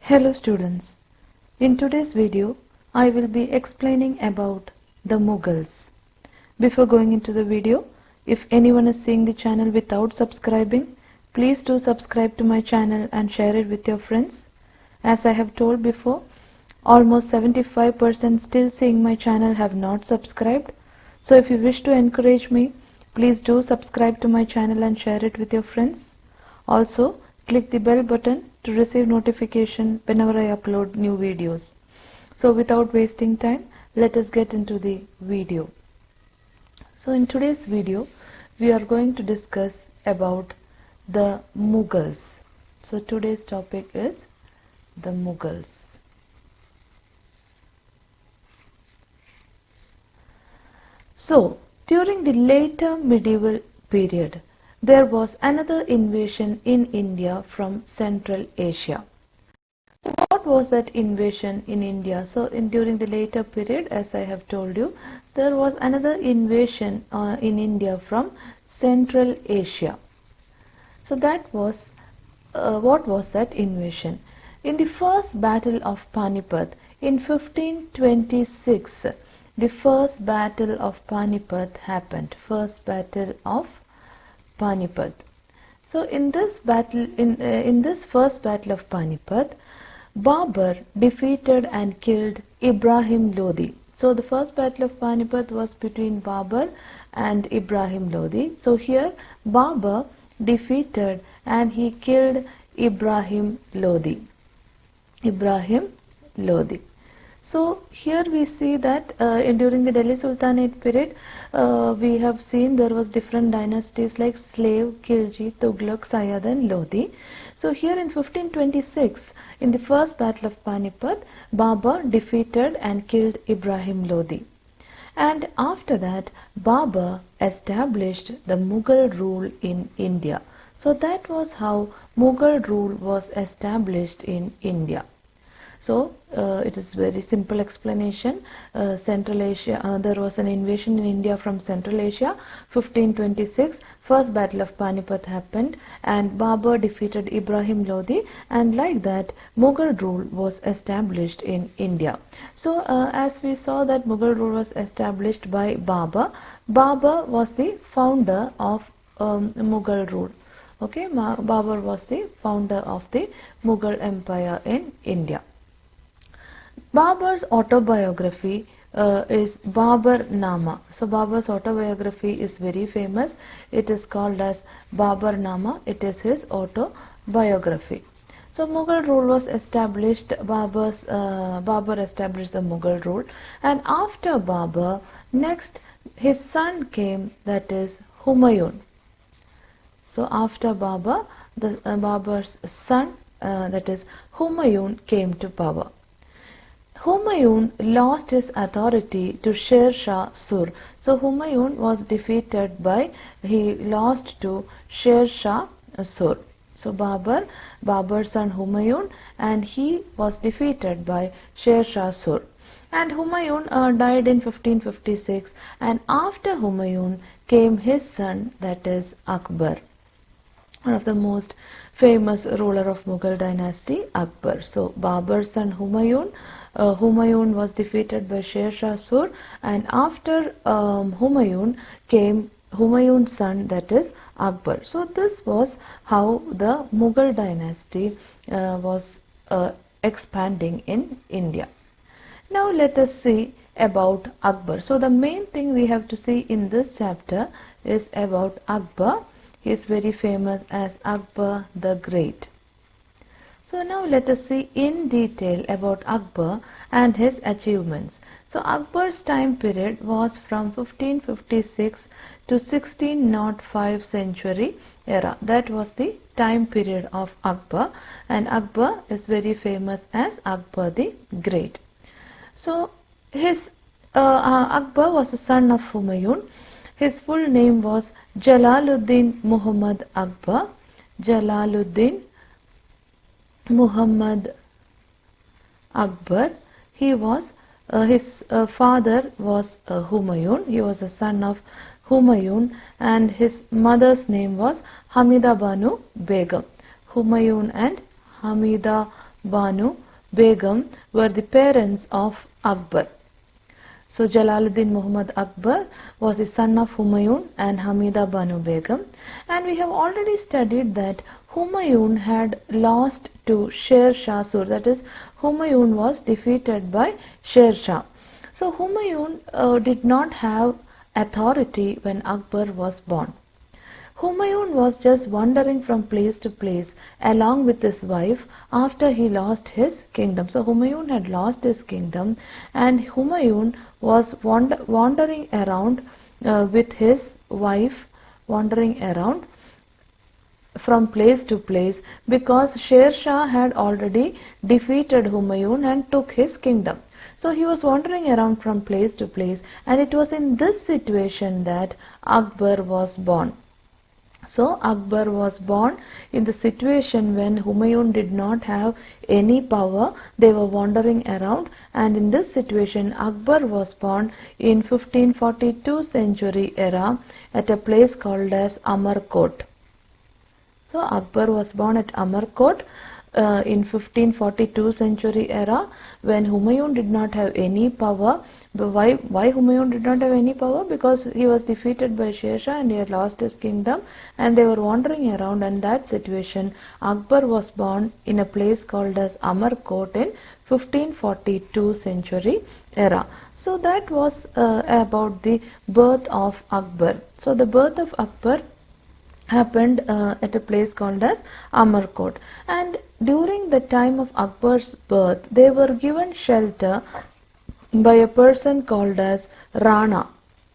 Hello students, in today's video I will be explaining about the Mughals. Before going into the video, if anyone is seeing the channel without subscribing, please do subscribe to my channel and share it with your friends. As I have told before, almost 75% still seeing my channel have not subscribed. So if you wish to encourage me, please do subscribe to my channel and share it with your friends. Also, click the bell button to receive notification whenever I upload new videos. So without wasting time, let us get into the video. So in today's video, we are going to discuss about the Mughals. So today's topic is the Mughals. So during the later medieval period, there was another invasion in India from Central Asia. So what was that invasion in India? So during the later period, as I have told you, there was another invasion in India from Central Asia. So that was, what was that invasion? In the first battle of Panipat in 1526, the first battle of Panipat happened. First battle of Panipat. So in this battle, in this first battle of Panipat, Babur defeated and killed Ibrahim Lodi. So the first battle of Panipat was between Babur and Ibrahim Lodi. So here Babur defeated and he killed Ibrahim Lodi. Ibrahim Lodi. So here we see that during the Delhi Sultanate period, we have seen there was different dynasties like Slave, Khilji, Tughlaq, Sayyid and Lodi. So here in 1526, in the first battle of Panipat, Babur defeated and killed Ibrahim Lodi. And after that, Babur established the Mughal rule in India. So that was how Mughal rule was established in India. So it is very simple explanation. Central Asia, there was an invasion in India from Central Asia. 1526, first battle of Panipat happened and Babur defeated Ibrahim Lodi, and like that Mughal rule was established in India. So as we saw that Mughal rule was established by Babur. Babur was the founder of Mughal rule. Okay, Babur was the founder of the Mughal Empire in India. Babur's autobiography is Babur Nama. So Babur's autobiography is very famous. It is called as Babur Nama. It is his autobiography. So Mughal rule was established. Babur established the Mughal rule, and after Babur, next his son came, that is Humayun. So after Babur, Babur's son, that is Humayun, came to power. Humayun lost his authority to Shershah Sur. So Humayun was defeated by, he lost to Shershah Sur. So Babur's son Humayun, and he was defeated by Shershah Sur. And Humayun died in 1556, and after Humayun came his son, that is Akbar, one of the most famous ruler of Mughal dynasty, Akbar. So Babur's son Humayun, Humayun was defeated by Shershah Sur, and after Humayun came Humayun's son, that is Akbar. So this was how the Mughal dynasty was expanding in India. Now let us see about Akbar. So the main thing we have to see in this chapter is about Akbar. He is very famous as Akbar the Great. So now let us see in detail about Akbar and his achievements. So Akbar's time period was from 1556 to 1605 century era. That was the time period of Akbar, and Akbar is very famous as Akbar the Great. So his Akbar was the son of Humayun. His full name was Jalaluddin Muhammad Akbar. Jalaluddin Muhammad Akbar. He was his father was Humayun. He was a son of Humayun, and his mother's name was Hamida Banu Begum. Humayun and Hamida Banu, Begum were the parents of Akbar. So Jalaluddin Muhammad Akbar was the son of Humayun and Hamida Banu Begum, and we have already studied that Humayun had lost to Shershah, that is, Humayun was defeated by Shershah. So Humayun did not have authority when Akbar was born. Humayun was just wandering from place to place along with his wife after he lost his kingdom. So Humayun had lost his kingdom, and Humayun was wandering around with his wife, wandering around from place to place because Shershah had already defeated Humayun and took his kingdom. So he was wandering around from place to place, and it was in this situation that Akbar was born. So Akbar was born in the situation when Humayun did not have any power. They were wandering around, and in this situation Akbar was born in 1542 century era at a place called as Amarkot. So Akbar was born at Amarkot in 1542 century era when Humayun did not have any power. But why Humayun did not have any power? Because he was defeated by Shershah and he had lost his kingdom, and they were wandering around. And that situation, Akbar was born in a place called as Amarkot in 1542 century era. So that was about the birth of Akbar. So the birth of Akbar happened at a place called as Amarkot, and during the time of Akbar's birth they were given shelter by a person called as Rana.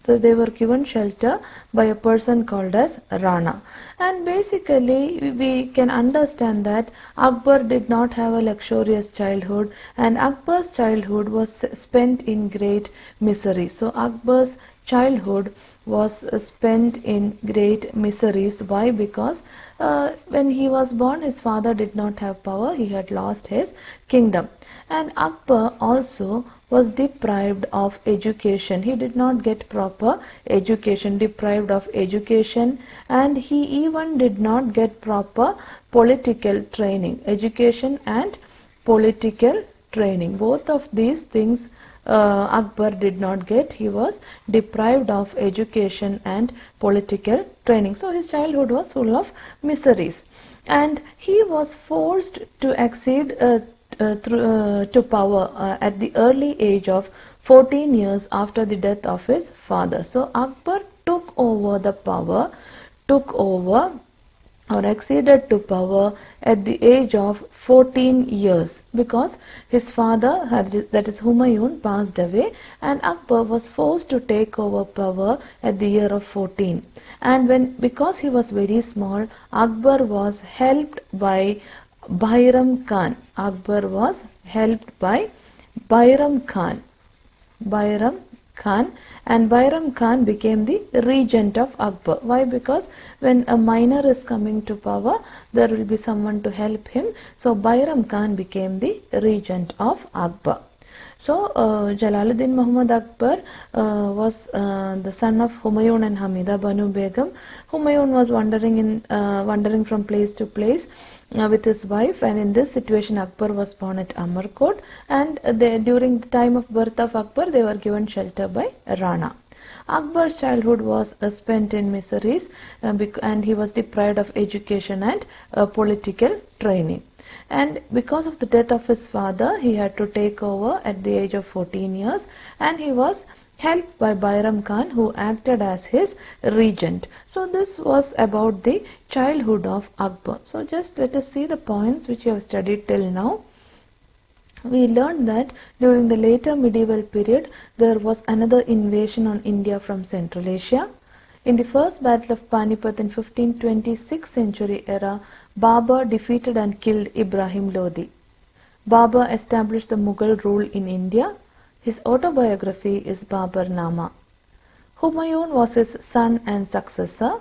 So they were given shelter by a person called as Rana. And basically we can understand that Akbar did not have a luxurious childhood, and Akbar's childhood was spent in great misery. So Akbar's childhood was spent in great miseries. Why? Because when he was born, his father did not have power. He had lost his kingdom. And Akbar also was deprived of education. He did not get proper education, deprived of education, and he even did not get proper political training. Education and political training, both of these things Akbar did not get. He was deprived of education and political training. So his childhood was full of miseries, and he was forced to accede to power at the early age of 14 years after the death of his father. So Akbar took over the power, or acceded to power at the age of 14 years because his father, that is Humayun, passed away, and Akbar was forced to take over power at the year of 14. And because he was very small, Akbar was helped by Byram Khan. Akbar was helped by Byram Khan. And Byram Khan became the regent of Akbar. Why? Because when a minor is coming to power, there will be someone to help him. So Byram Khan became the regent of Akbar. So Jalaluddin Muhammad Akbar was the son of Humayun and Hamida Banu Begum. Humayun was wandering from place to place with his wife, and in this situation Akbar was born at Amarkot, and during the time of birth of Akbar they were given shelter by Rana. Akbar's childhood was spent in miseries and he was deprived of education and political training. And because of the death of his father, he had to take over at the age of 14 years, and he was helped by Byram Khan, who acted as his regent. So this was about the childhood of Akbar. So just let us see the points which we have studied till now. We learned that during the later medieval period there was another invasion on India from Central Asia. In the first battle of Panipat in 1526 century era, Babur defeated and killed Ibrahim Lodi. Babur established the Mughal rule in India. His autobiography is Babur Nama. Humayun was his son and successor.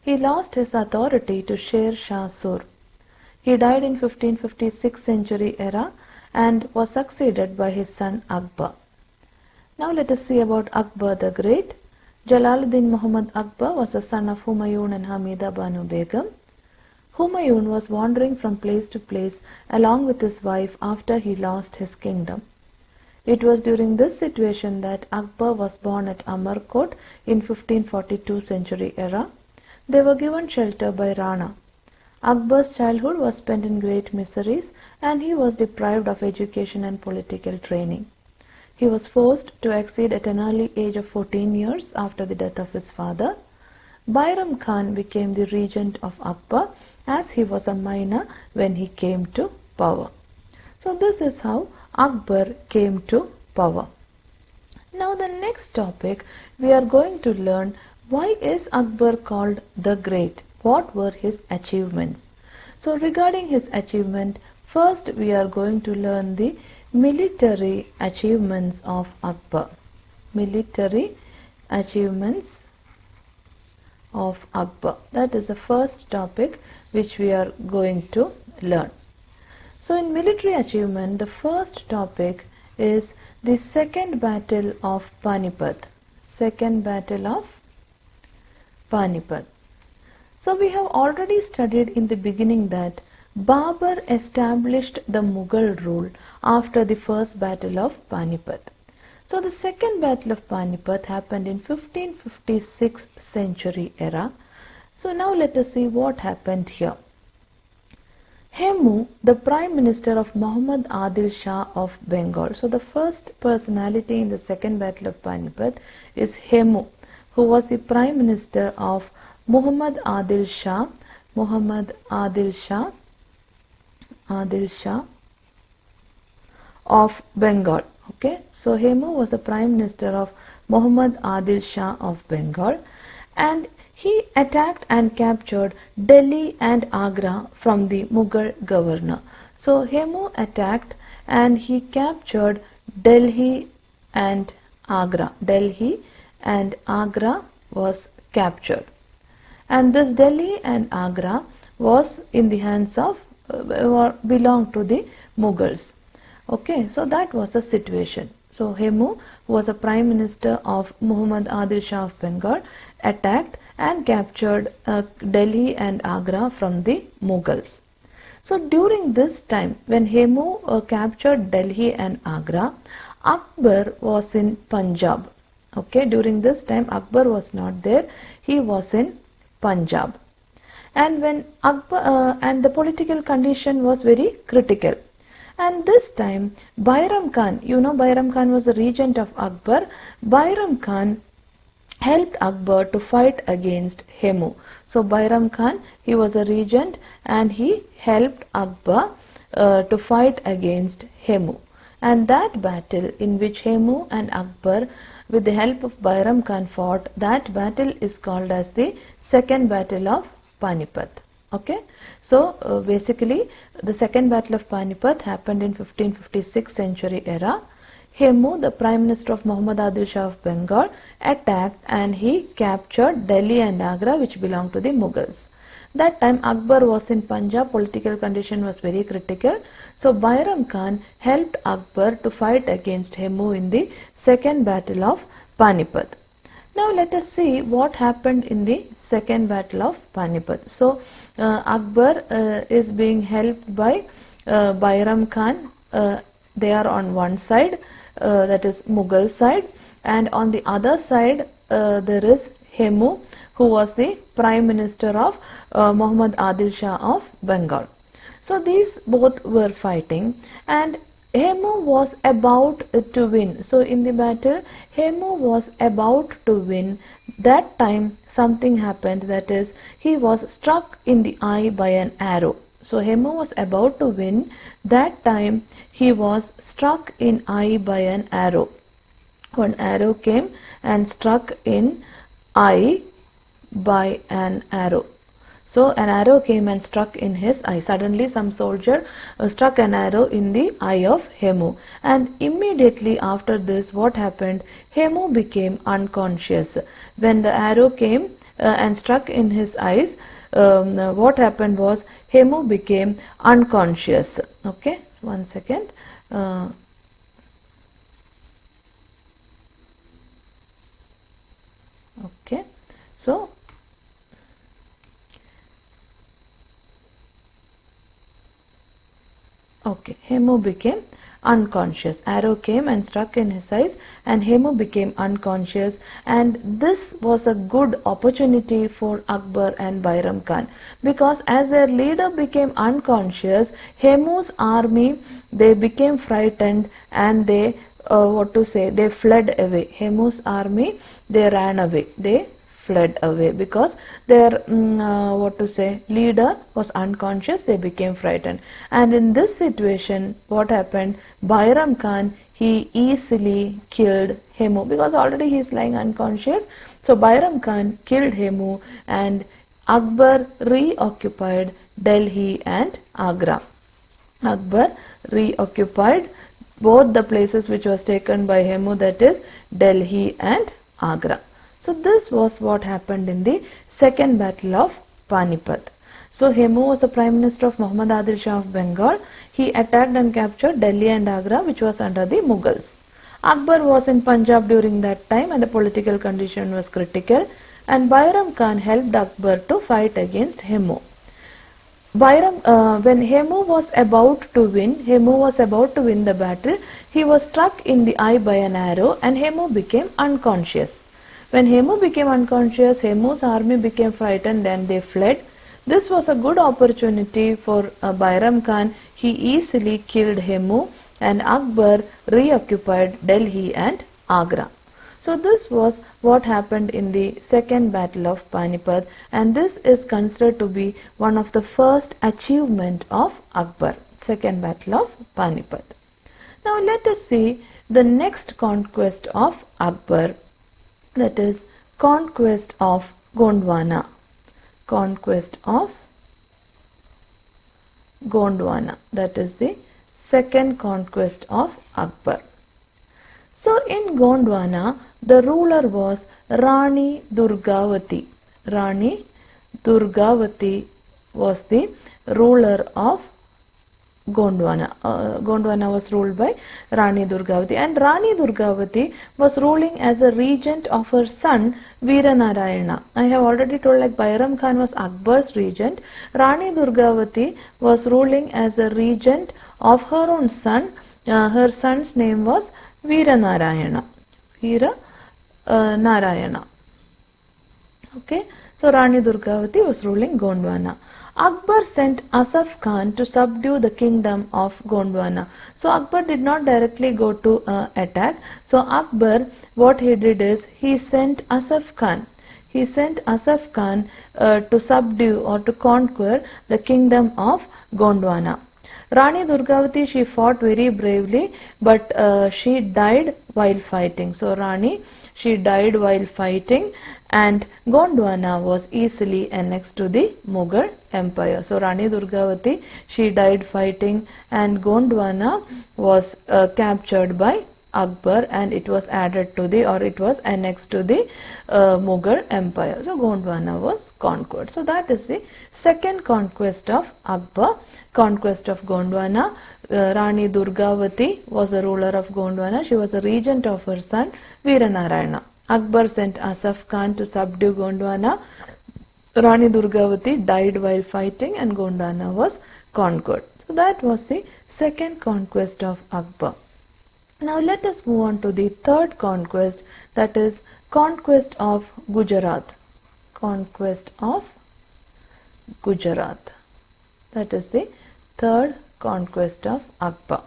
He lost his authority to Shershah. He died in 1556 century era and was succeeded by his son Akbar. Now let us see about Akbar the Great. Jalaluddin Muhammad Akbar was the son of Humayun and Hamida Banu Begum. Humayun was wandering from place to place along with his wife after he lost his kingdom. It was during this situation that Akbar was born at Amarkot in 1542 century era. They were given shelter by Rana. Akbar's childhood was spent in great miseries and he was deprived of education and political training. He was forced to accede at an early age of 14 years after the death of his father. Byram Khan became the regent of Akbar as he was a minor when he came to power. So this is how Akbar came to power. Now the next topic we are going to learn, why is Akbar called the Great? What were his achievements? So regarding his achievement, first we are going to learn the military achievements of Akbar. Military achievements of Akbar. That is the first topic which we are going to learn. So in military achievement, the first topic is the Second Battle of Panipat. Second Battle of Panipat. So we have already studied in the beginning that Babur established the Mughal rule after the first battle of Panipat. So the second battle of Panipat happened in 1556 century era. So now let us see what happened here. Hemu, the prime minister of Muhammad Adil Shah of Bengal. So the first personality in the second battle of Panipat is Hemu, who was the prime minister of Muhammad Adil Shah. Muhammad Adil Shah of Bengal. Okay, so Hemu was the prime minister of Muhammad Adil Shah of Bengal, and he attacked and captured Delhi and Agra from the Mughal governor. So Hemu attacked and he captured Delhi and Agra. Delhi and Agra was captured. And this Delhi and Agra was in the hands of, belonged to the Mughals. Okay, so that was the situation. So Hemu, who was a prime minister of Muhammad Adil Shah of Bengal, attacked and captured Delhi and Agra from the Mughals. So during this time, when Hemu captured Delhi and Agra, Akbar was in Punjab. Okay, during this time Akbar was not there, he was in Punjab. And when Akbar and the political condition was very critical. And this time Byram Khan, Byram Khan was the regent of Akbar. Byram Khan helped Akbar to fight against Hemu. So Byram Khan, he was a regent and he helped Akbar to fight against Hemu. And that battle in which Hemu and Akbar with the help of Byram Khan fought, that battle is called as the Second Battle of Panipat. Okay, so basically the Second Battle of Panipat happened in 1556 century era. Hemu, the prime minister of Muhammad Adil Shah of Bengal, attacked and he captured Delhi and Agra, which belonged to the Mughals. That time Akbar was in Punjab, political condition was very critical. So Byram Khan helped Akbar to fight against Hemu in the Second Battle of Panipat. Now let us see what happened in the Second Battle of Panipat. So Akbar is being helped by Byram Khan. They are on one side, that is Mughal side, and on the other side there is Hemu, who was the prime minister of Muhammad Adil Shah of Bengal. So these both were fighting and Hemu was about to win. So in the battle Hemu was about to win. That time something happened, that is he was struck in the eye by an arrow. So Hemu was about to win. That time he was struck in eye by an arrow. One arrow came and struck in eye by an arrow. So an arrow came and struck in his eye. Suddenly some soldier struck an arrow in the eye of Hemu. And immediately after this, what happened? Hemu became unconscious. When the arrow came and struck in his eyes, what happened was Hemu became unconscious. Okay, so one second. Okay, so Okay, Hemu became unconscious. Arrow came and struck in his eyes and Hemu became unconscious, and this was a good opportunity for Akbar and Byram Khan, because as their leader became unconscious, Hemu's army, they became frightened and they they fled away. Hemu's army, they ran away. They fled away because their leader was unconscious. They became frightened, and in this situation what happened, Byram Khan, he easily killed Hemu because already he is lying unconscious. So Byram Khan killed Hemu and Akbar reoccupied Delhi and Agra. Akbar reoccupied both the places which was taken by Hemu, that is Delhi and Agra. So this was what happened in the second battle of Panipat. So Hemu was the Prime Minister of Muhammad Adil Shah of Bengal. He attacked and captured Delhi and Agra, which was under the Mughals. Akbar was in Punjab during that time and the political condition was critical, and Byram Khan helped Akbar to fight against Hemu. When Hemu was about to win the battle, he was struck in the eye by an arrow and Hemu became unconscious. When Hemu became unconscious, Hemu's army became frightened and they fled. This was a good opportunity for Byram Khan. He easily killed Hemu and Akbar reoccupied Delhi and Agra. So this was what happened in the second battle of Panipat, and this is considered to be one of the first achievement of Akbar, second battle of Panipat. Now let us see the next conquest of Akbar, that is conquest of Gondwana. Conquest of Gondwana, that is the second conquest of Akbar. So in Gondwana, the ruler was Rani Durgavati. Rani Durgavati was the ruler of Gondwana. Gondwana was ruled by Rani Durgavati, and Rani Durgavati was ruling as a regent of her son Veeranarayana. I have already told, like Byram Khan was Akbar's regent, Rani Durgavati was ruling as a regent of her own son. Her son's name was Veeranarayana. Veeranarayana. Okay, so Rani Durgavati was ruling Gondwana. Akbar sent Asaf Khan to subdue the kingdom of Gondwana. So Akbar did not directly go to attack. So Akbar, what he did is he sent Asaf Khan. He sent Asaf Khan to subdue or to conquer the kingdom of Gondwana. Rani Durgavati, she fought very bravely, but she died while fighting. So Rani, she died while fighting, and Gondwana was easily annexed to the Mughal Empire. So Rani Durgavati, she died fighting, and Gondwana was captured by Akbar, and it was added to the, or it was annexed to the Mughal Empire. So Gondwana was conquered. So that is the second conquest of Akbar, conquest of Gondwana. Rani Durgavati was the ruler of Gondwana. She was a regent of her son Veeranarayana. Akbar sent Asaf Khan to subdue Gondwana. Rani Durgavati died while fighting, and Gondwana was conquered. So that was the second conquest of Akbar. Now let us move on to the third conquest, that is conquest of Gujarat. Conquest of Gujarat. That is the third conquest of Akbar.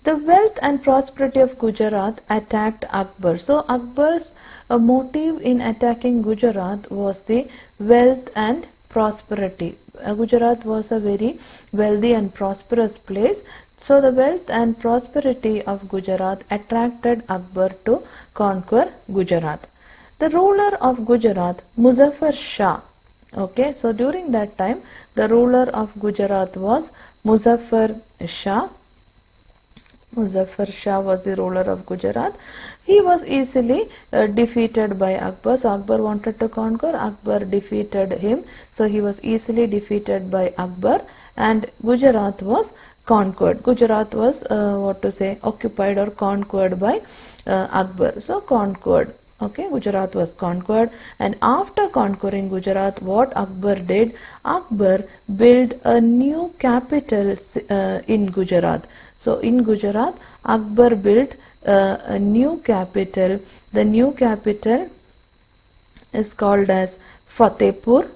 The wealth and prosperity of Gujarat attacked Akbar. So Akbar's motive in attacking Gujarat was the wealth and prosperity. Gujarat was a very wealthy and prosperous place. So the wealth and prosperity of Gujarat attracted Akbar to conquer Gujarat. The ruler of Gujarat, Muzaffar Shah. Okay, so during that time, the ruler of Gujarat was Muzaffar Shah. Muzaffar Shah was the ruler of Gujarat. He was easily defeated by Akbar. So Akbar wanted to conquer, Akbar defeated him. So he was easily defeated by Akbar, and Gujarat was conquered. Gujarat was occupied or conquered by Akbar. So conquered. Okay, Gujarat was conquered, and after conquering Gujarat, what Akbar did? Akbar built a new capital in Gujarat. So in Gujarat, Akbar built a new capital. The new capital is called as Fathepur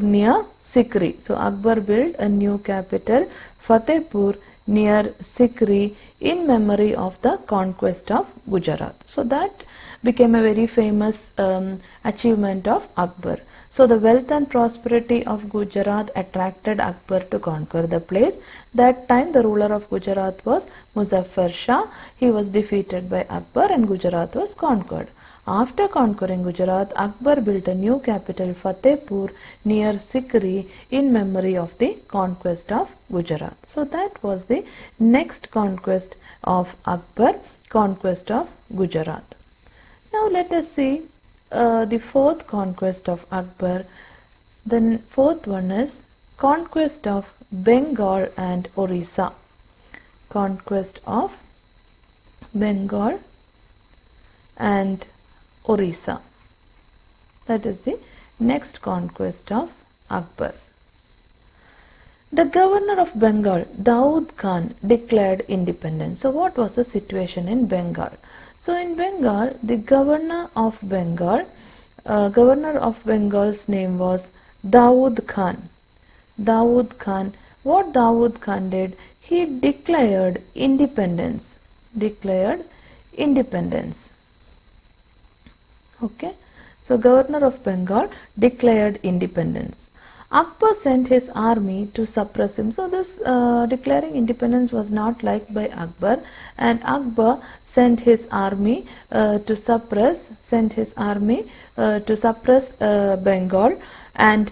near Sikri. So Akbar built a new capital, Fathepur near Sikri, in memory of the conquest of Gujarat. So that became a very famous achievement of Akbar. So the wealth and prosperity of Gujarat attracted Akbar to conquer the place. That time the ruler of Gujarat was Muzaffar Shah. He was defeated by Akbar and Gujarat was conquered. After conquering Gujarat, Akbar built a new capital, Fathepur, near Sikri, in memory of the conquest of Gujarat. So that was the next conquest of Akbar, conquest of Gujarat. Now let us see the fourth conquest of Akbar. The fourth one is conquest of Bengal and Orissa. Conquest of Bengal and Orissa. That is the next conquest of Akbar. The governor of Bengal, Daud Khan, declared independence. So what was the situation in Bengal? So in Bengal, the governor of Bengal's name was Daud Khan. Daud Khan. What Daud Khan did? He declared independence. Declared independence. Okay. So governor of Bengal declared independence. Akbar sent his army to suppress him. So this declaring independence was not liked by Akbar, and Akbar sent his army to suppress Bengal and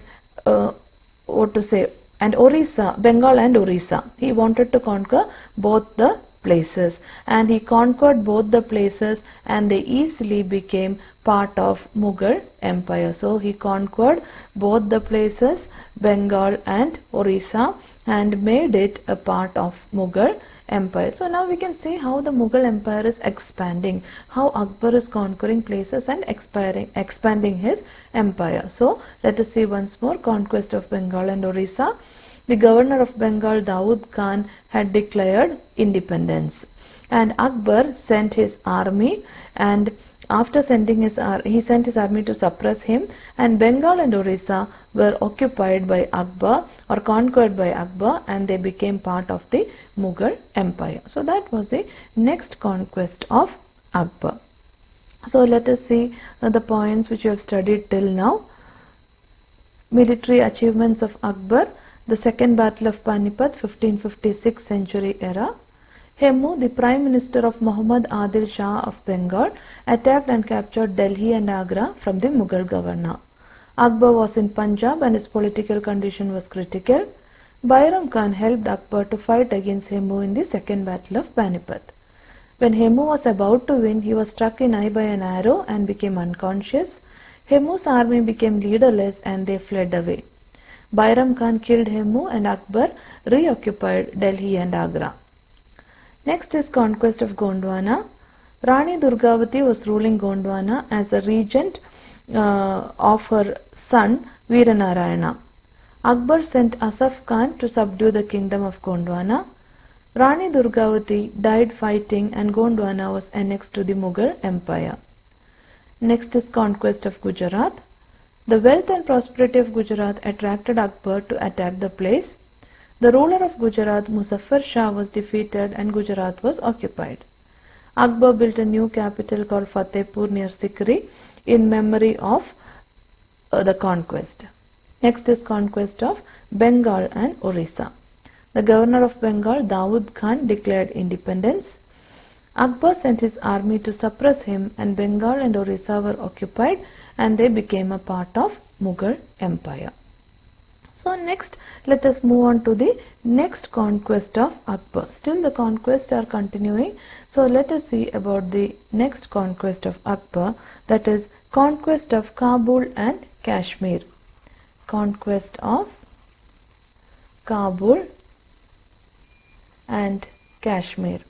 Orissa, Bengal and Orissa. He wanted to conquer both the places, and he conquered both the places, and they easily became part of Mughal Empire. So he conquered both the places, Bengal and Orissa, and made it a part of Mughal Empire. So now we can see how the Mughal Empire is expanding, how Akbar is conquering places and expanding his empire. So let us see once more conquest of Bengal and Orissa. The governor of Bengal, Daud Khan, had declared independence, and Akbar sent his army, and after sending he sent his army to suppress him, and Bengal and Orissa were occupied by Akbar or conquered by Akbar, and they became part of the Mughal Empire. So that was the next conquest of Akbar. So let us see the points which you have studied till now. Military achievements of Akbar. The Second Battle of Panipat, 1556 century era. Hemu, the Prime Minister of Muhammad Adil Shah of Bengal, attacked and captured Delhi and Agra from the Mughal governor. Akbar was in Punjab and his political condition was critical. Byram Khan helped Akbar to fight against Hemu in the Second Battle of Panipat. When Hemu was about to win, he was struck in eye by an arrow and became unconscious. Hemu's army became leaderless and they fled away. Byram Khan killed Hemu and Akbar reoccupied Delhi and Agra. Next is conquest of Gondwana. Rani Durgavati was ruling Gondwana as a regent of her son Veeranarayana. Akbar sent Asaf Khan to subdue the kingdom of Gondwana. Rani Durgavati died fighting and Gondwana was annexed to the Mughal Empire. Next is conquest of Gujarat. The wealth and prosperity of Gujarat attracted Akbar to attack the place. The ruler of Gujarat, Muzaffar Shah, was defeated and Gujarat was occupied. Akbar built a new capital called Fathepur near Sikri in memory of the conquest. Next is conquest of Bengal and Orissa. The governor of Bengal, Daud Khan, declared independence. Akbar sent his army to suppress him and Bengal and Orissa were occupied and they became a part of Mughal Empire. So next let us move on to the next conquest of Akbar. Still the conquests are continuing. So let us see about the next conquest of Akbar, that is conquest of Kabul and Kashmir. Conquest of Kabul and Kashmir.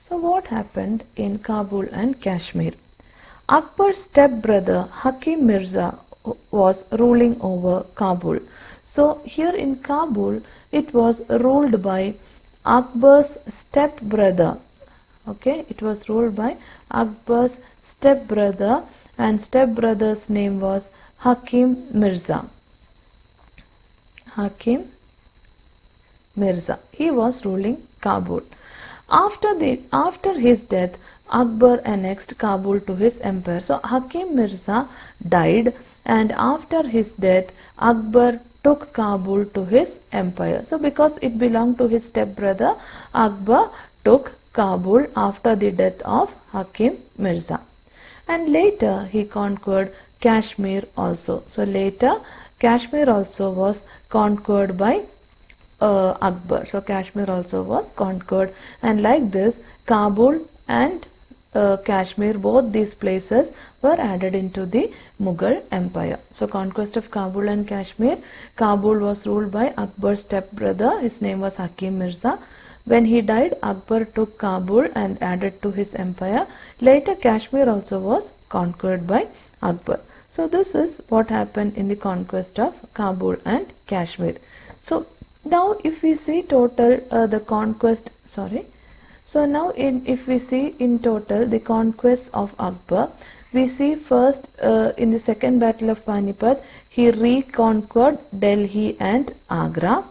So what happened in Kabul and Kashmir? Akbar's stepbrother Hakim Mirza was ruling over Kabul. So here in Kabul it was ruled by Akbar's stepbrother. Okay, it was ruled by Akbar's stepbrother, and stepbrother's name was Hakim Mirza. Hakim Mirza. He was ruling Kabul. After his death, Akbar annexed Kabul to his empire. So Hakim Mirza died, and after his death, Akbar took Kabul to his empire. So because it belonged to his stepbrother, Akbar took Kabul after the death of Hakim Mirza. And later he conquered Kashmir also. So later Kashmir also was conquered by Akbar. So Kashmir also was conquered, and like this Kabul and Kashmir, both these places were added into the Mughal Empire. So conquest of Kabul and Kashmir. Kabul was ruled by Akbar's stepbrother. His name was Hakim Mirza. When he died, Akbar took Kabul and added to his empire. Later Kashmir also was conquered by Akbar. So this is what happened in the conquest of Kabul and Kashmir. So now if we see total the conquest, so now if we see in total the conquest of Akbar, we see first in the second battle of Panipat, he reconquered Delhi and Agra.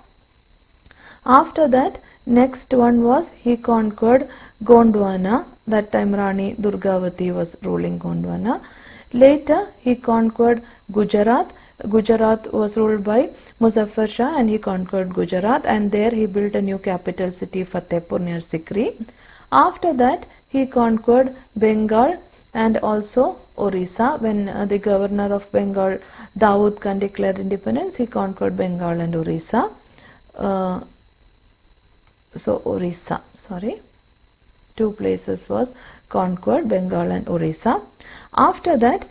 After that, next one was he conquered Gondwana. That time Rani Durgavati was ruling Gondwana. Later he conquered Gujarat. Gujarat was ruled by Muzaffar Shah, and he conquered Gujarat, and there he built a new capital city, Fathepur near Sikri. After that he conquered Bengal and also Orissa. When the governor of Bengal, Dawood Khan, declared independence, he conquered Bengal and Orissa. Two places was conquered, Bengal and Orissa. After that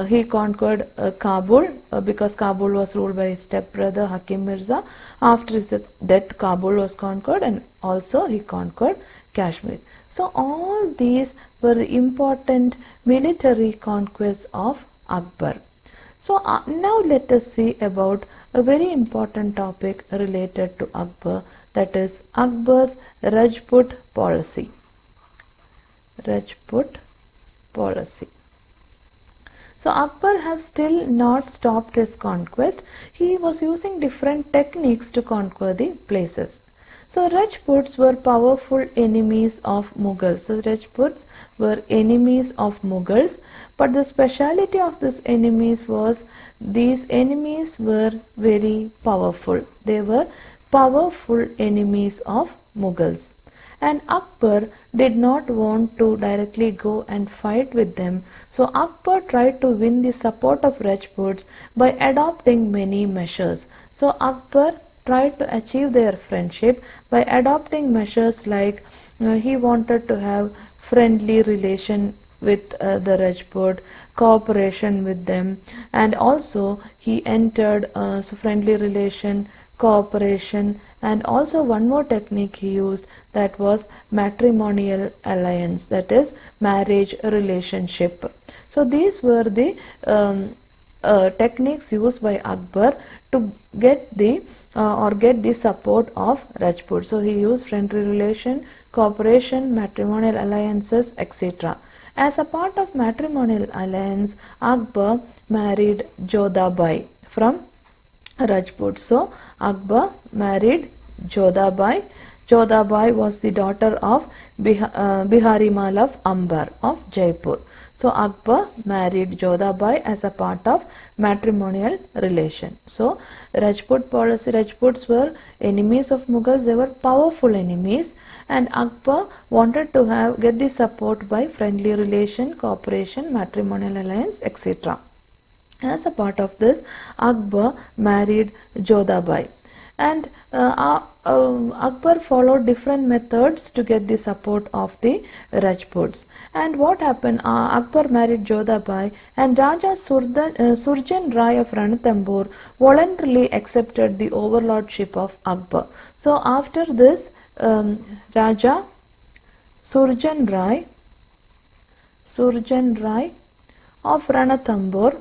he conquered Kabul, because Kabul was ruled by his stepbrother Hakim Mirza. After his death, Kabul was conquered, and also he conquered Kashmir. So all these were the important military conquests of Akbar. So now let us see about a very important topic related to Akbar, that is Akbar's Rajput policy. Rajput policy. So Akbar have still not stopped his conquest. He was using different techniques to conquer the places. So Rajputs were powerful enemies of Mughals. So Rajputs were enemies of Mughals, but the speciality of these enemies was these enemies were very powerful. They were powerful enemies of Mughals. And Akbar did not want to directly go and fight with them. So Akbar tried to win the support of Rajputs by adopting many measures. So Akbar tried to achieve their friendship by adopting measures like he wanted to have friendly relation with the Rajput, cooperation with them, and also he entered friendly relation, cooperation, and also one more technique he used, that was matrimonial alliance, that is marriage relationship. So these were the techniques used by Akbar to get the support of Rajput. So he used friendly relation, cooperation, matrimonial alliances, etc. As a part of matrimonial alliance, Akbar married Jodhabai from Rajput. So Akbar married Jodhabai. Jodhabai was the daughter of Biharimal-Ambar of Jaipur. So Akbar married Jodhabai as a part of matrimonial relation. So Rajput policy, Rajputs were enemies of Mughals. They were powerful enemies, and Akbar wanted to get the support by friendly relation, cooperation, matrimonial alliance, etc. As a part of this, Akbar married Jodhabai, and Akbar followed different methods to get the support of the Rajputs. And what happened? Akbar married Jodhabai, and Raja Surjan Rai of Rai-Ranathambore voluntarily accepted the overlordship of Akbar. So after this, Raja Surjan Rai of Ranathambore,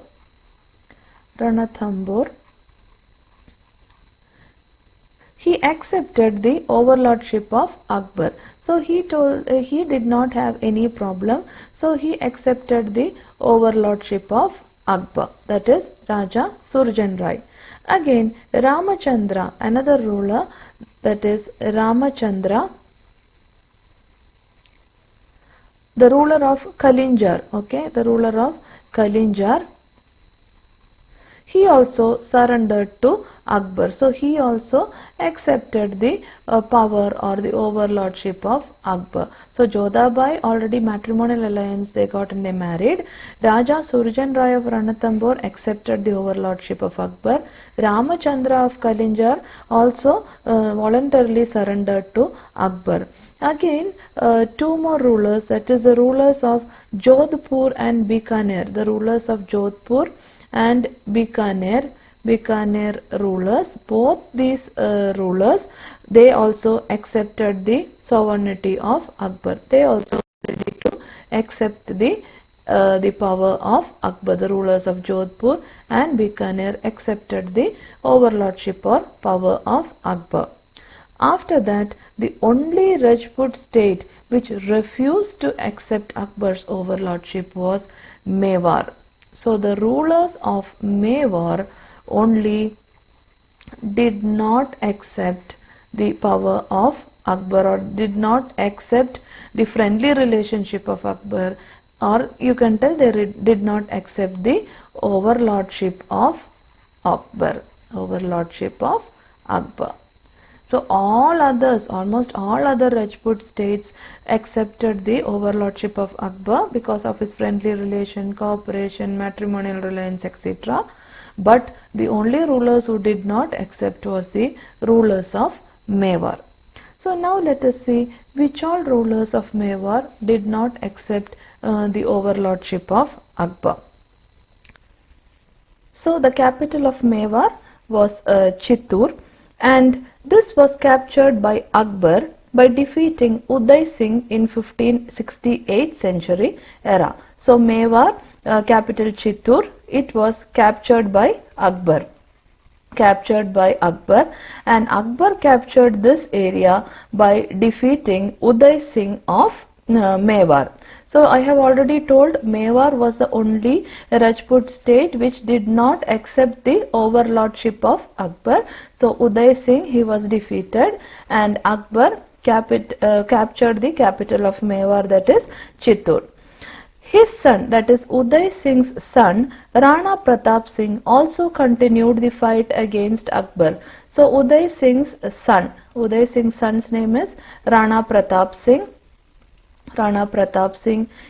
he accepted the overlordship of Akbar. So he did not have any problem. So he accepted the overlordship of Akbar, that is Raja Surjan Rai. Again, Ramachandra, another ruler, that is Ramachandra, the ruler of Kalinjar, okay, the ruler of Kalinjar, he also surrendered to Akbar. So he also accepted the power or the overlordship of Akbar. So Jodhabai, already matrimonial alliance they got and they married. Raja Surjan Rai of Ranathambore accepted the overlordship of Akbar. Ramachandra of Kalinjar also voluntarily surrendered to Akbar. Again, two more rulers, that is the rulers of Jodhpur and Bikaner, the rulers of Jodhpur and Bikaner rulers, both these rulers, they also accepted the sovereignty of Akbar. They also ready to accept the power of Akbar. The rulers of Jodhpur and Bikaner accepted the overlordship or power of Akbar. After that, the only Rajput state which refused to accept Akbar's overlordship was Mewar. So the rulers of Mewar only did not accept the power of Akbar, or did not accept the friendly relationship of Akbar, or you can tell they did not accept the overlordship of Akbar. So all others, almost all other Rajput states accepted the overlordship of Akbar because of his friendly relation, cooperation, matrimonial alliance, etc. But the only rulers who did not accept was the rulers of Mewar. So now let us see which all rulers of Mewar did not accept the overlordship of Akbar. So the capital of Mewar was Chittoor, and this was captured by Akbar by defeating Uday Singh in 1568 century era. So Mewar, capital Chittoor, it was captured by Akbar. And Akbar captured this area by defeating Uday Singh of Mewar. So I have already told Mewar was the only Rajput state which did not accept the overlordship of Akbar. So Uday Singh, he was defeated, and Akbar captured the capital of Mewar, that is Chittoor. His son, that is Uday Singh's son, Rana Pratap Singh, also continued the fight against Akbar. So Uday Singh's son's name is Rana Pratap Singh.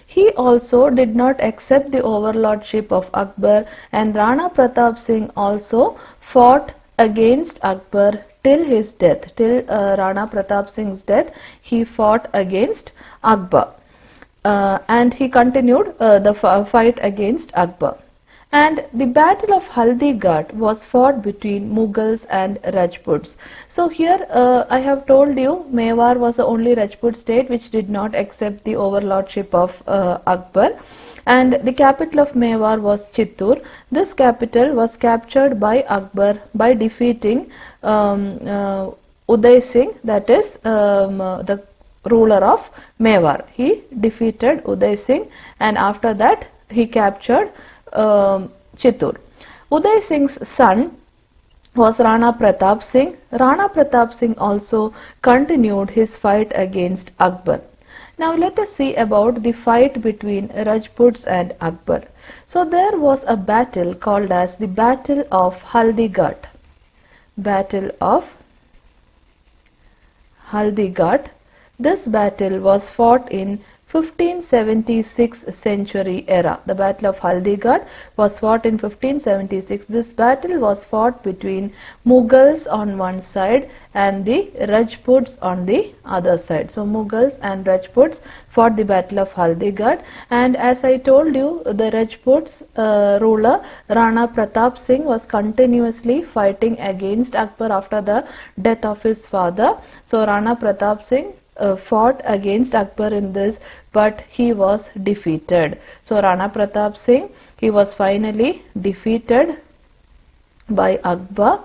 He also did not accept the overlordship of Akbar, and Rana Pratap Singh also fought against Akbar till his death. Till Rana Pratap Singh's death, he fought against Akbar. And he continued the fight against Akbar. And the battle of Haldighat was fought between Mughals and Rajputs. So here I have told you Mewar was the only Rajput state which did not accept the overlordship of Akbar. And the capital of Mewar was Chittoor. This capital was captured by Akbar by defeating Uday Singh, that is the ruler of Mewar. He defeated Uday Singh, and after that he captured Chittoor. Uday Singh's son was Rana Pratap Singh. Rana Pratap Singh also continued his fight against Akbar. Now let us see about the fight between Rajputs and Akbar. So there was a battle called as the Battle of Haldighat. This battle was fought in 1576 century era. The Battle of Haldighat was fought in 1576. This battle was fought between Mughals on one side and the Rajputs on the other side. So Mughals and Rajputs fought the Battle of Haldighat, and as I told you, the Rajputs ruler Rana Pratap Singh was continuously fighting against Akbar after the death of his father. So Rana Pratap Singh fought against Akbar in this, but he was defeated. So Rana Pratap Singh, he was finally defeated by Akbar,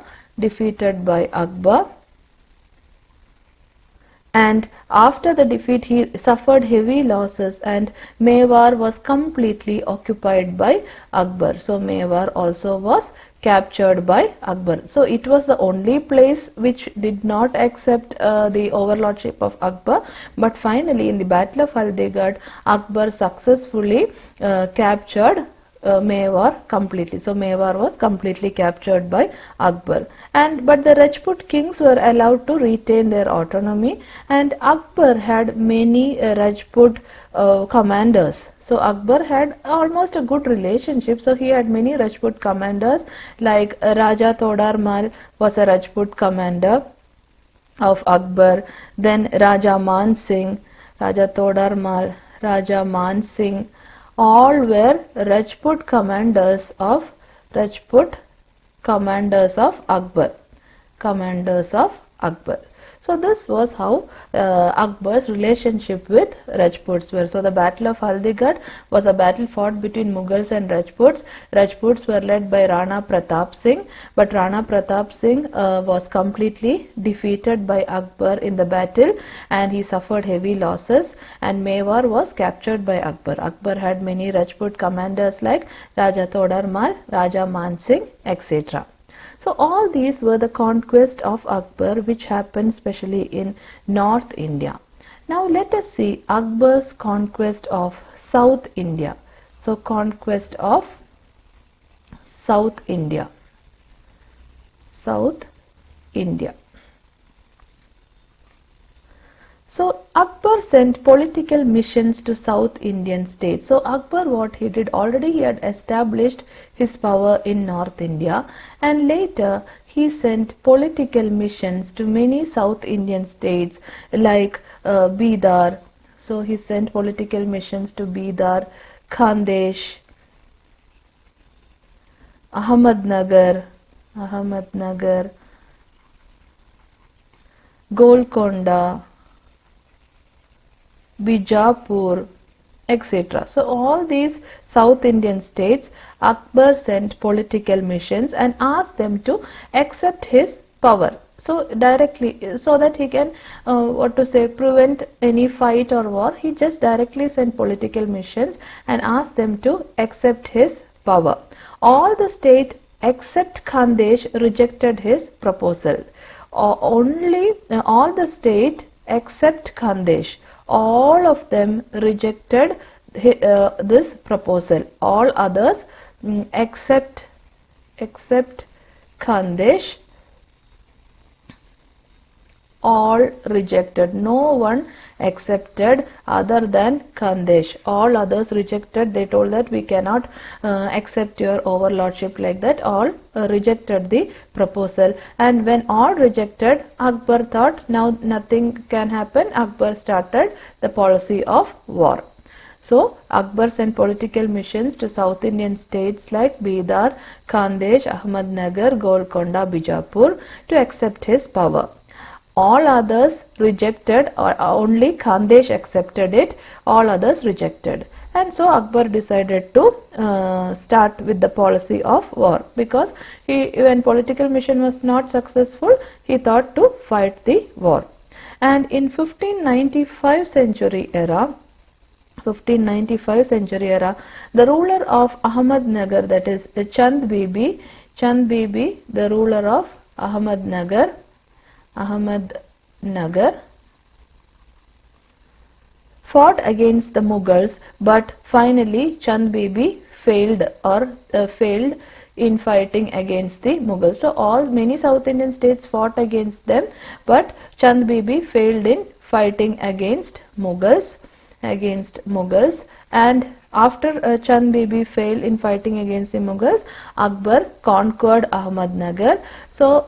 and after the defeat he suffered heavy losses and Mewar was completely occupied by Akbar. So Mewar also was captured by Akbar. So it was the only place which did not accept the overlordship of Akbar, but finally in the Battle of Haldighati, Akbar successfully captured Mewar completely. So Mewar was completely captured by Akbar, but the Rajput kings were allowed to retain their autonomy, and Akbar had many Rajput commanders. So Akbar had almost a good relationship. So he had many Rajput commanders, like Raja Todar Mal was a Rajput commander of Akbar. Then Raja Man Singh, Raja Todar Mal, Raja Man Singh, all were Rajput commanders of Akbar. So this was how Akbar's relationship with Rajputs were. So the Battle of Haldighati was a battle fought between Mughals and Rajputs. Rajputs were led by Rana Pratap Singh, but Rana Pratap Singh was completely defeated by Akbar in the battle, and he suffered heavy losses, and Mewar was captured by Akbar. Akbar had many Rajput commanders like Raja Todar Mal, Raja Man Singh, etc. So all these were the conquest of Akbar, which happened especially in North India. Now let us see Akbar's conquest of South India. So conquest of South India. So Akbar sent political missions to South Indian states. So Akbar, what he did, already he had established his power in North India, and later he sent political missions to many South Indian states like Bidar. So he sent political missions to Bidar, Khandesh, Ahmednagar, Golconda, Bijapur, etc. So all these South Indian states, Akbar sent political missions and asked them to accept his power. So directly, so that he can prevent any fight or war, he just directly sent political missions and asked them to accept his power. All the states except Khandesh rejected his proposal. Only all the states except Khandesh, all of them rejected this proposal. All others except Khandesh, all rejected. No one accepted other than Khandesh. All others rejected. They told that we cannot accept your overlordship like that. All rejected the proposal. And when all rejected, Akbar thought now nothing can happen. Akbar started the policy of war. So Akbar sent political missions to South Indian states like Bidar, Khandesh, Ahmednagar, Golconda, Bijapur to accept his power. All others rejected, or only Khandesh accepted it. All others rejected. And so Akbar decided to start with the policy of war, because when political mission was not successful, he thought to fight the war. And in 1595 century era, the ruler of Ahmednagar, that is Chand Bibi, the ruler of Ahmednagar, fought against the Mughals, but finally Chand Bibi failed in fighting against the Mughals. So many South Indian states fought against them, but Chand Bibi failed in fighting against Mughals. And after Chand Bibi failed in fighting against the Mughals, Akbar conquered Ahmednagar. So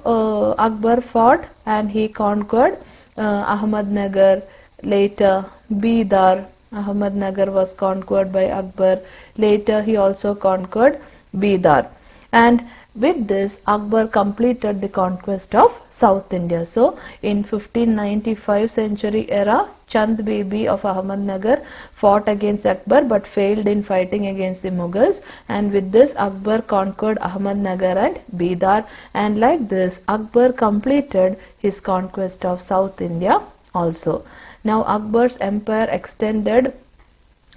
Akbar fought and he conquered Ahmednagar. Later Bidar, Ahmednagar was conquered by Akbar. Later he also conquered Bidar. and with this Akbar completed the conquest of South India. So in 1595 century era, Chand Bibi of Ahmednagar fought against Akbar but failed in fighting against the Mughals, and with this Akbar conquered Ahmednagar and Bidar, and like this Akbar completed his conquest of South India also. Now Akbar's empire extended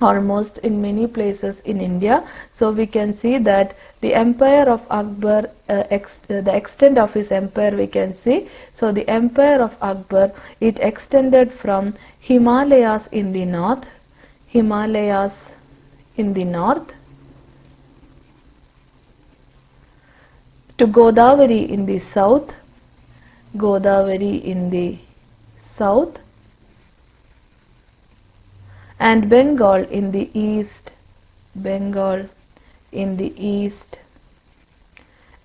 almost in many places in India. So we can see that the empire of Akbar, the extent of his empire we can see. So the empire of Akbar, it extended from Himalayas in the north, Himalayas in the north, to Godavari in the south, Godavari in the south, and Bengal in the east, Bengal in the east,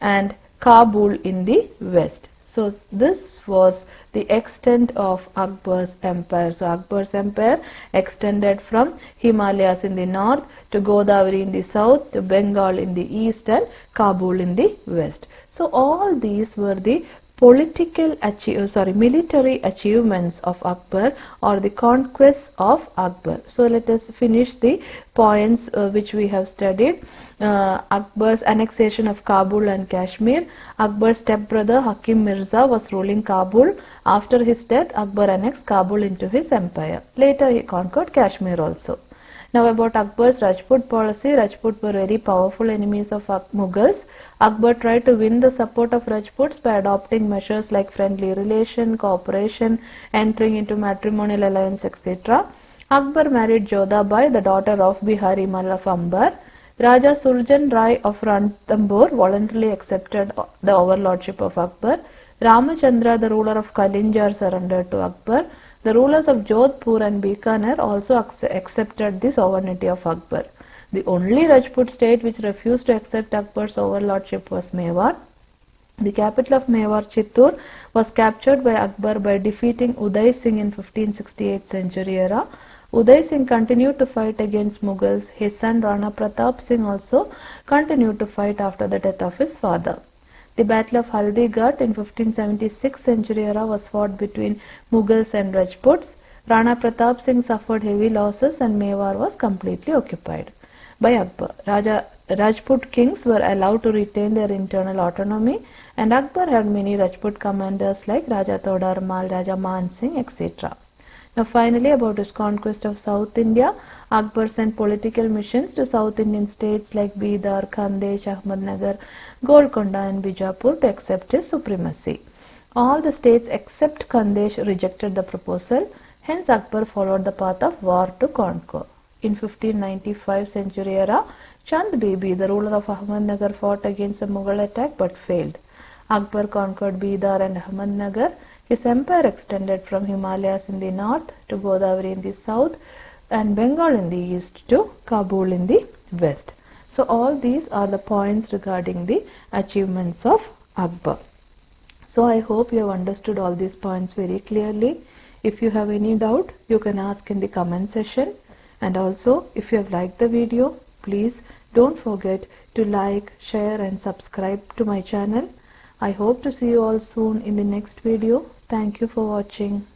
and Kabul in the west. So this was the extent of Akbar's empire. So Akbar's empire extended from Himalayas in the north to Godavari in the south to Bengal in the east and Kabul in the west. So all these were the military achievements of Akbar, or the conquests of Akbar. So let us finish the points which we have studied. Akbar's annexation of Kabul and Kashmir. Akbar's stepbrother Hakim Mirza was ruling Kabul. After his death, Akbar annexed Kabul into his empire. Later he conquered Kashmir also. Now about Akbar's Rajput policy. Rajput were very powerful enemies of Mughals. Akbar tried to win the support of Rajputs by adopting measures like friendly relation, cooperation, entering into matrimonial alliance, etc. Akbar married Jodhabai, the daughter of Biharimal-Ambar. Raja Surjan Rai of Rai-Ranathambore voluntarily accepted the overlordship of Akbar. Ramachandra, the ruler of Kalinjar, surrendered to Akbar. The rulers of Jodhpur and Bikaner also accepted the sovereignty of Akbar. The only Rajput state which refused to accept Akbar's overlordship was Mewar. The capital of Mewar, Chittoor, was captured by Akbar by defeating Uday Singh in 1568 century era. Uday Singh continued to fight against Mughals. His son Rana Pratap Singh also continued to fight after the death of his father. The Battle of Haldighati in 1576 century era was fought between Mughals and Rajputs. Rana Pratap Singh suffered heavy losses and Mewar was completely occupied by Akbar. Rajput kings were allowed to retain their internal autonomy, and Akbar had many Rajput commanders like Raja Todar Mal, Raja Man Singh, etc. Now finally about his conquest of South India. Akbar sent political missions to South Indian states like Bidar, Khandesh, Ahmednagar, Golconda and Bijapur to accept his supremacy. All the states except Khandesh rejected the proposal. Hence Akbar followed the path of war to conquer. In 1595 century era, Chand Bibi, the ruler of Ahmednagar, fought against a Mughal attack but failed. Akbar conquered Bidar and Ahmednagar. His empire extended from Himalayas in the north to Godavari in the south and Bengal in the east to Kabul in the west. So all these are the points regarding the achievements of Akbar. So I hope you have understood all these points very clearly. If you have any doubt, you can ask in the comment section. And also, if you have liked the video, please don't forget to like, share and subscribe to my channel. I hope to see you all soon in the next video. Thank you for watching.